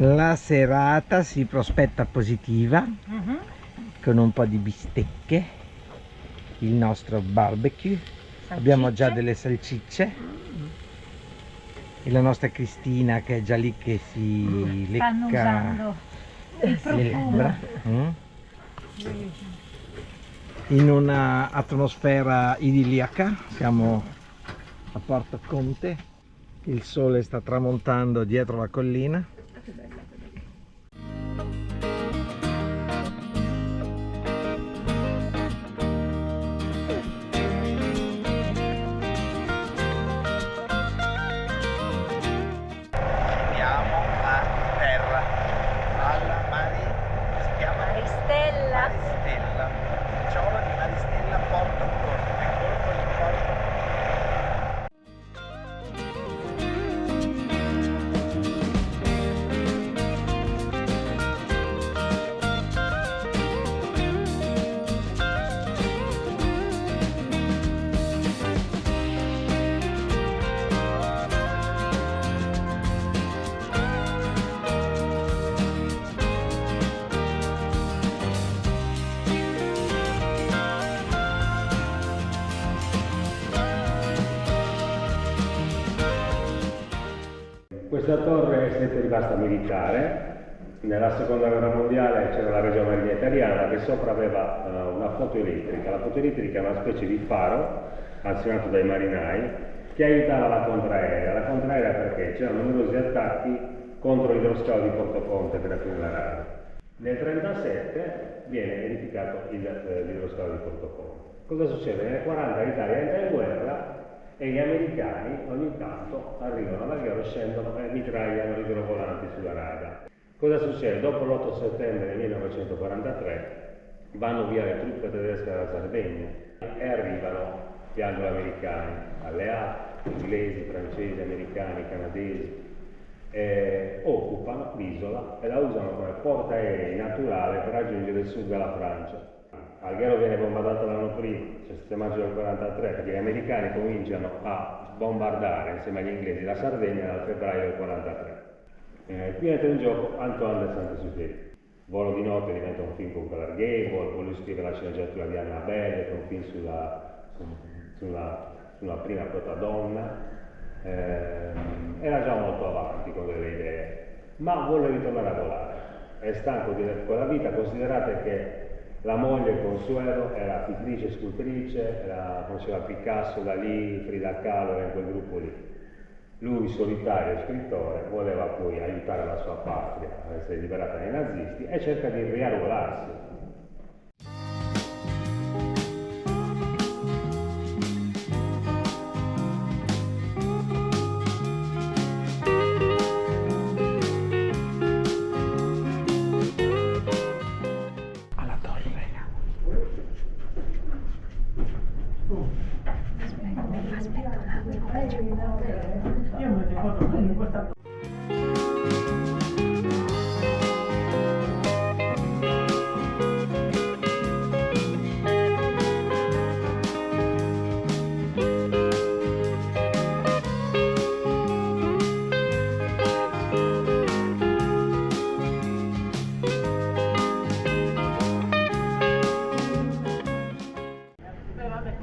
La serata si prospetta positiva, con un po' di bistecche, il nostro barbecue, abbiamo già delle salsicce e la nostra Cristina che è già lì che si Stanno lecca usando il le profumo. labbra. In una atmosfera idilliaca, siamo a Porto Conte, il sole sta tramontando dietro la collina. Andiamo a terra, alla Maristella. Maristella, ciolo di Maristella, Porto Conte, colpo di Porto Conte. Questa torre è sempre rimasta militare. Nella seconda guerra mondiale c'era la Regia Marina Italiana che sopra aveva una fotoelettrica. La fotoelettrica è una specie di faro azionato dai marinai che aiutava la contraerea. La contraerea perché c'erano numerosi attacchi contro l'idroscalo di Porto Conte per aprire la rada. Nel 1937 viene edificato l'idroscalo di Porto Conte. Cosa succede? Nel 1940 l'Italia entra in guerra e gli americani ogni tanto arrivano alla guerra, scendono e mitragliano i idrovolanti sulla rada. Cosa succede? Dopo l'8 settembre 1943 vanno via le truppe tedesche dalla Sardegna e arrivano gli anglo-americani, alleati, inglesi, francesi, americani, canadesi, occupano l'isola e la usano come portaerei naturale per raggiungere il sud della Francia. Alghero viene bombardato l'anno prima, cioè 7 maggio del 1943, perché gli americani cominciano a bombardare insieme agli inglesi la Sardegna dal febbraio del 1943. Qui entra in gioco Antoine de Saint-Exupéry. Volo di notte diventa un film con Clark Gable, poi lui scrive la sceneggiatura di Annabelle, che è un film sulla prima prota donna. Era già molto avanti con delle idee, ma vuole ritornare a volare. È stanco di quella vita, considerate che la moglie Consuelo era pittrice e scultrice, conosceva Picasso, Dalì, Frida Kahlo, era in quel gruppo lì. Lui, solitario scrittore, voleva poi aiutare la sua patria a essere liberata dai nazisti e cerca di riarruolarsi.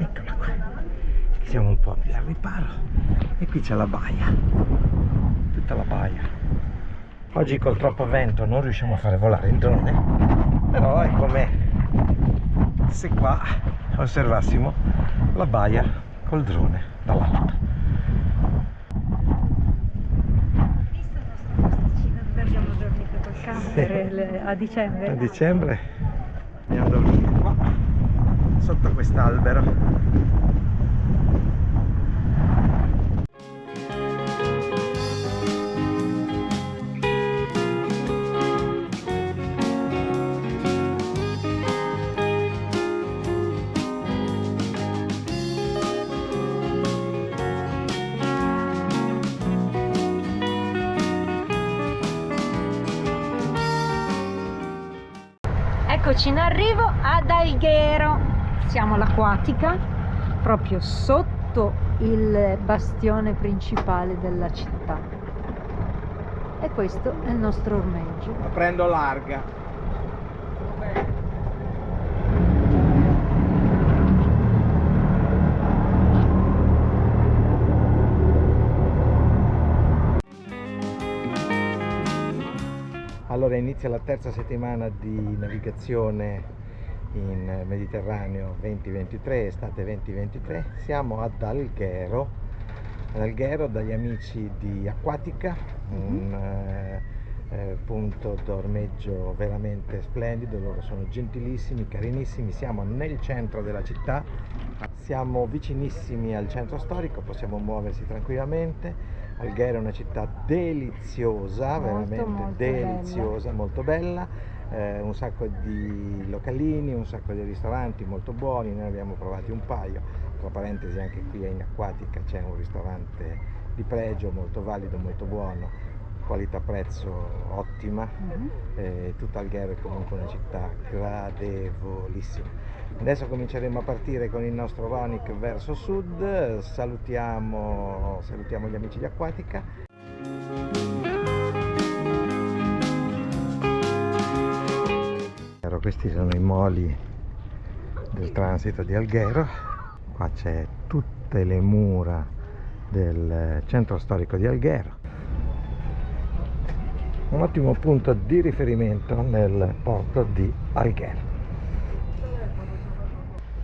Eccola qua, siamo un po' più al riparo e qui c'è la baia, tutta la baia. Oggi col troppo vento non riusciamo a fare volare il drone, però è come se qua osservassimo la baia col drone dall'alto. Visto il nostro posticino dove abbiamo dormito col camper a dicembre? A dicembre abbiamo dormito qua sotto quest'albero. Eccoci in arrivo ad Alghero, siamo all'Acquatica, proprio sotto il bastione principale della città. E questo è il nostro ormeggio. La prendo larga. Allora inizia la terza settimana di navigazione in Mediterraneo 2023, estate 2023. Siamo ad Alghero, dagli amici di Acquatica, un punto d'ormeggio veramente splendido. Loro sono gentilissimi, carinissimi. Siamo nel centro della città, siamo vicinissimi al centro storico, possiamo muoversi tranquillamente. Alghero è una città deliziosa, veramente deliziosa, molto bella, un sacco di localini, un sacco di ristoranti molto buoni, noi abbiamo provati un paio. Tra parentesi, anche qui in Acquatica c'è un ristorante di pregio molto valido, molto buono, qualità-prezzo ottima. Tutta Alghero è comunque una città gradevolissima. Adesso cominceremo a partire con il nostro Ronic verso sud. Salutiamo gli amici di Acquatica. Questi sono i moli del transito di Alghero. Qua c'è tutte le mura del centro storico di Alghero. Un ottimo punto di riferimento nel porto di Alghero.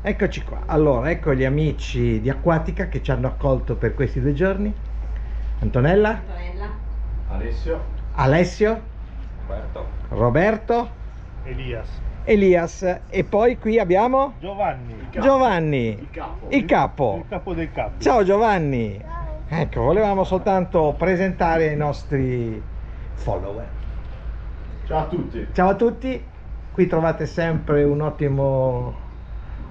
Eccoci qua. Allora, ecco gli amici di Acquatica che ci hanno accolto per questi 2 giorni. Antonella, Alessio, Roberto, Elias, e poi qui abbiamo Giovanni, il capo del capo. Ciao Giovanni. Ecco, volevamo soltanto presentare i nostri follower. Ciao a tutti. Qui trovate sempre un ottimo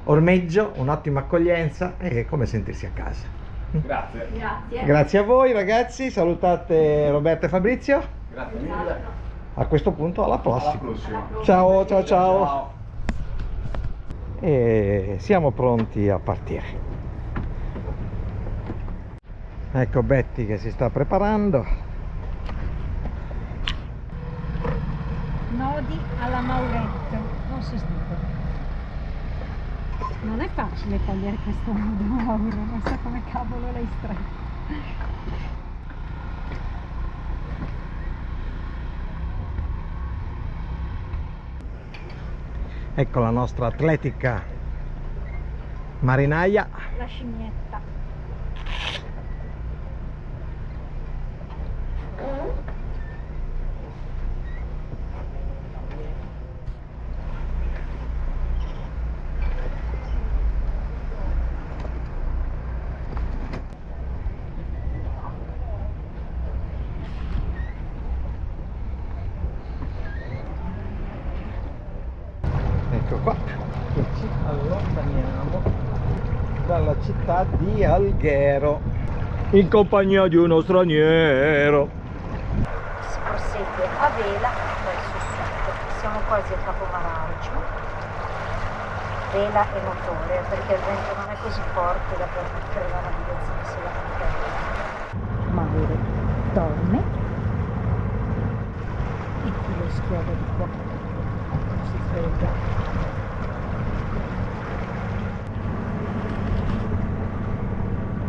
ormeggio, un'ottima accoglienza, e come sentirsi a casa. Grazie a voi ragazzi, salutate Roberto e Fabrizio. Grazie mille. A questo punto alla prossima. Ciao. E siamo pronti a partire. Ecco Betty che si sta preparando. Nodi alla Mauretto, non si stufa. Non è facile togliere questo nodo, Mauro, non so come cavolo l'hai stretto. Ecco la nostra atletica marinaia. La scimmietta. Ecco qua che ci allontaniamo dalla città di Alghero in compagnia di uno straniero. Si prosegue a vela verso sud. Siamo quasi a Capo Marargio. Vela e motore, perché il vento non è così forte da permettere la navigazione sulla montagna. Mauro dorme e qui lo schiodo di qua non si sveglia.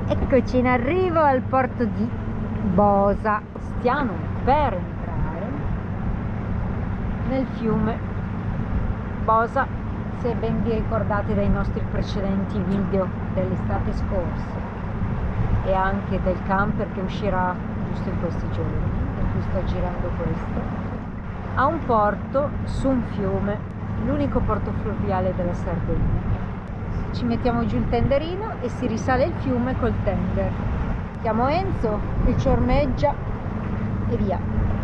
Eccoci in arrivo al porto di Bosa. Stiamo per entrare nel fiume Bosa, se ben vi ricordate dai nostri precedenti video dell'estate scorsa e anche del camper che uscirà giusto in questi giorni, in cui sto girando questo. Ha un porto su un fiume, l'unico porto fluviale della Sardegna. Ci mettiamo giù il tenderino e si risale il fiume col tender. Chiamo Enzo che ci ormeggia e via.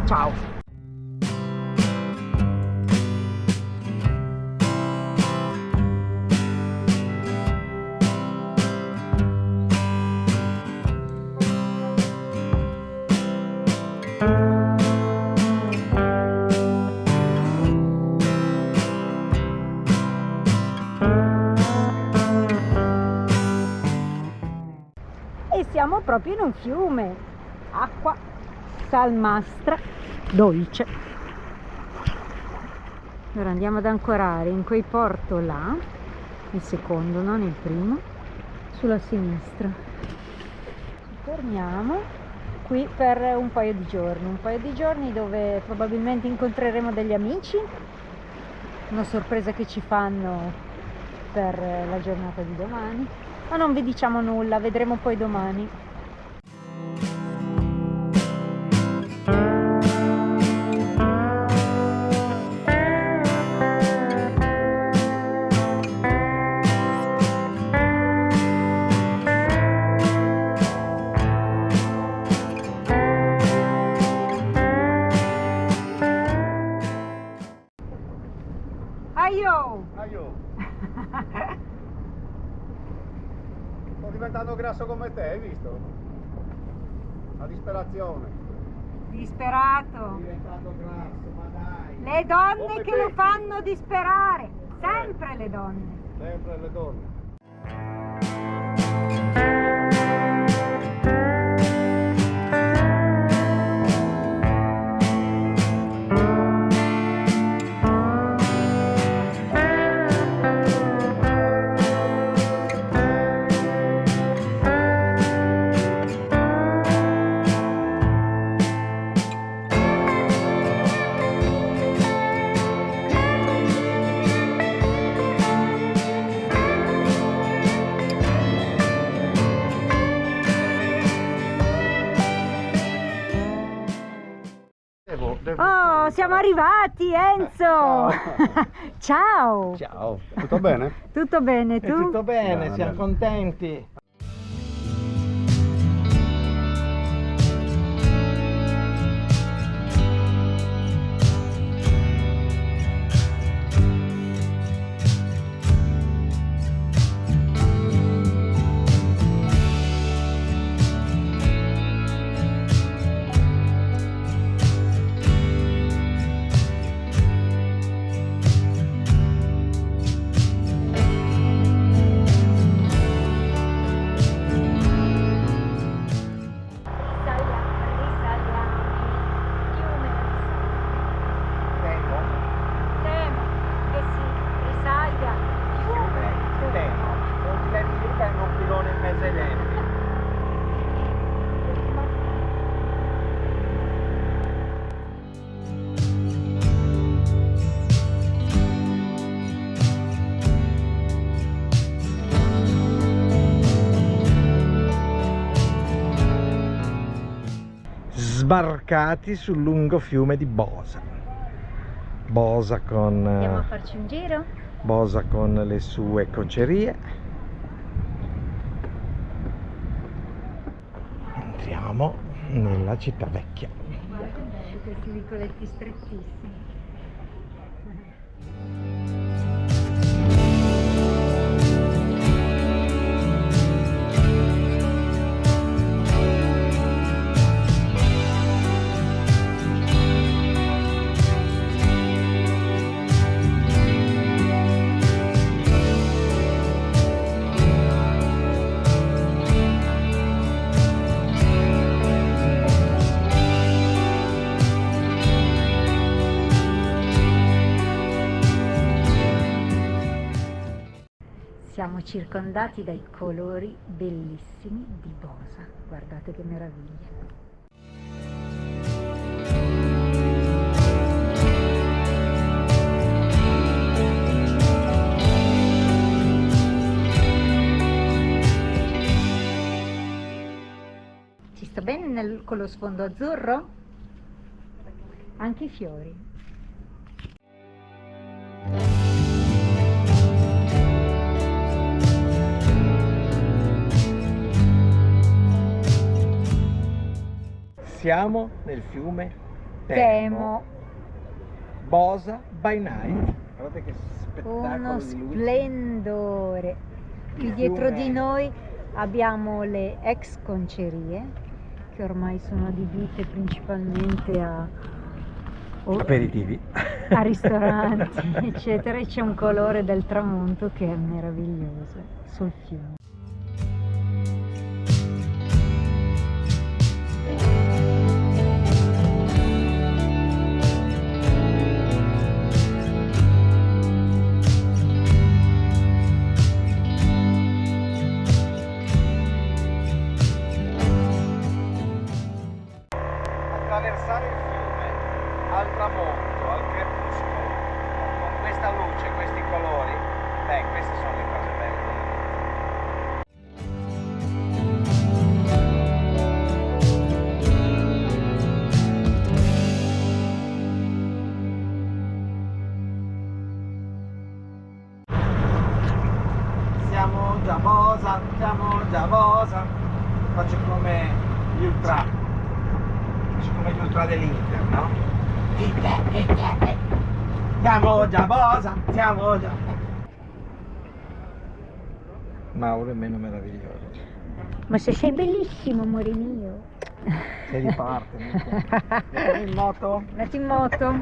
Ciao! Siamo proprio in un fiume, acqua salmastra dolce. Ora andiamo ad ancorare in quel porto là, il secondo, non il primo, sulla sinistra. Torniamo qui per un paio di giorni dove probabilmente incontreremo degli amici, una sorpresa che ci fanno per la giornata di domani, ma non vi diciamo nulla, vedremo poi domani. Aio! Aio! Sto diventando grasso come te, hai visto? La disperazione. Disperato! Diventato grasso, ma dai! Le donne Come che te. lo fanno disperare, sempre le donne. Sempre le donne. Oh, siamo arrivati, Enzo! Ciao! Ciao. Tutto bene? Tutto bene, È tu? tutto bene, Bene, siamo bene. contenti. Sbarcati sul lungo fiume di Bosa. Bosa Andiamo a con, farci un giro? Bosa con le sue concerie. Entriamo nella città vecchia. Questi vicoletti strettissimi. Siamo circondati dai colori bellissimi di Bosa. Guardate che meraviglia. Ci sta bene con lo sfondo azzurro? Anche i fiori. Siamo nel fiume Temo. Bosa by night. Guardate che spettacolo Uno di luci. splendore. Qui Il dietro fiume- di noi abbiamo le ex concerie che ormai sono adibite principalmente a Aperitivi. a ristoranti, eccetera, e c'è un colore del tramonto che è meraviglioso sul fiume. al tramonto, al crepuscolo, con questa luce, questi colori, beh, queste sono le cose belle. Siamo già a Bosa, faccio come gli ultra dell'Inter, no? Siamo già a Bosa, siamo già. Mauro è meno meraviglioso. Ma se sei bellissimo, amore mio. Sei di parte, in moto? Metti in moto.